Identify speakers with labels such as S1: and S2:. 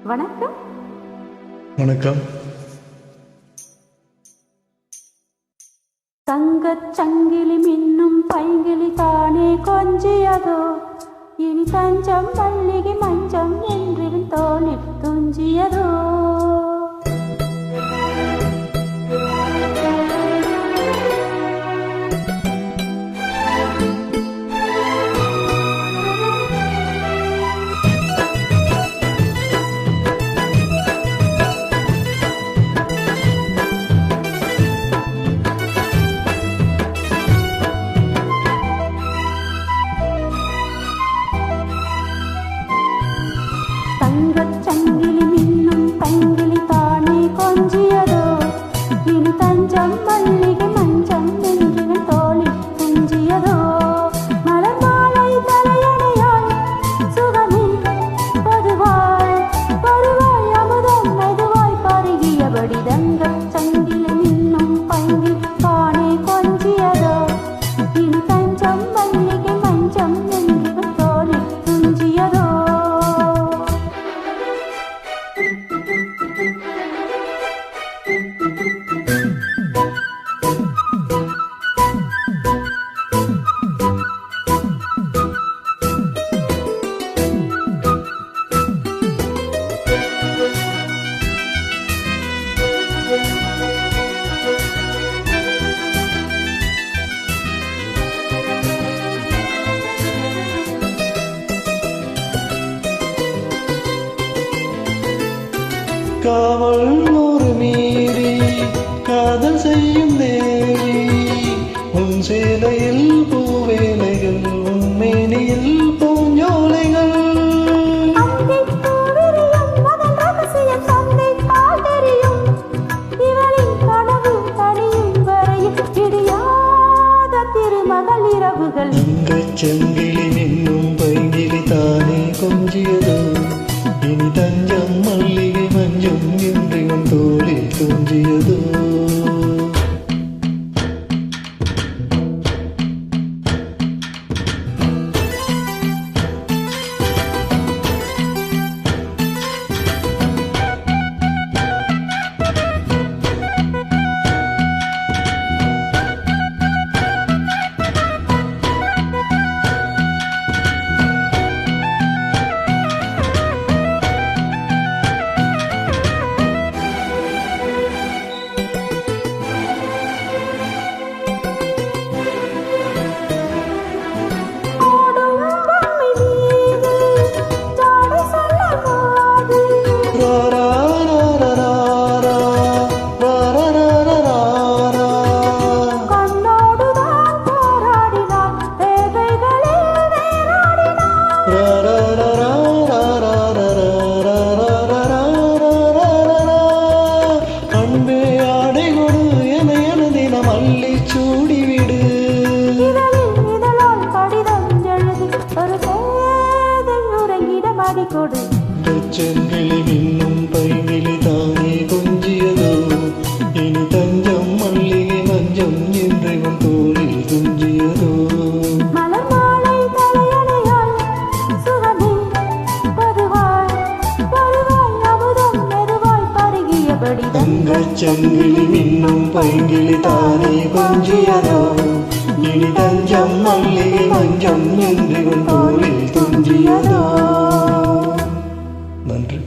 S1: வணக்கம்.
S2: வணக்கம்.
S1: தங்கச் சங்கிலி மின்னும் பைங்கிலி தானே கொஞ்சியதோ, இனி தஞ்சம் மல்லிகை மஞ்சம் என்றின் தோளில் துஞ்சியதோ. தங்கச் சங்கிலி மின்னும் பைங்கிலி தானே கொஞ்சியதோ, இனி தஞ்சம் மல்லிகை மஞ்சம் என்றின் தோளில் துஞ்சியதோ. மலர் மாலை தலையணையாய் சுகமே பொதுவாய் பொதுவாய் அமுதம் மெதுவாய் பருகியபடி தங்கச் சங்கிலி மின்னும் பைங்கிலி தானே கொஞ்சியதோ, இனி தஞ்சம் மல்லிகை மஞ்சம் என்றின் தோளில் துஞ்சியதோ.
S2: காவல் ஒரு மீறி காதல் செய்யும் தேவி, உன் சேலையில் பூவேலைகள், உன் மேனியில் பூஞ்சோலைகள். தங்கச் சங்கிலி மின்னும் பைங்கிலி தானே கொஞ்சியதோ, இனி தஞ்சம் மல்லிகை மஞ்சம் என்று உன் தோளில் துஞ்சியதோ. செங்கிலி மின்னும் பைங்கிலி தானே கொஞ்சியதோ, இனி தஞ்சம் மல்லிகை மஞ்சம் என்று உன் தோளில் துஞ்சியதோ.
S1: மலர் மாலை தலையணையாய் சுகமே பொதுவாய் பொதுவாய் அமுதம் மெதுவாய் பருகியபடி
S2: தங்கச் சங்கிலி மின்னும் பைங்கிலி தானே கொஞ்சியதோ, இனி தஞ்சம் மல்லிகை மஞ்சம் என்று உன் தோளில் துஞ்சியதோ. நன்றி.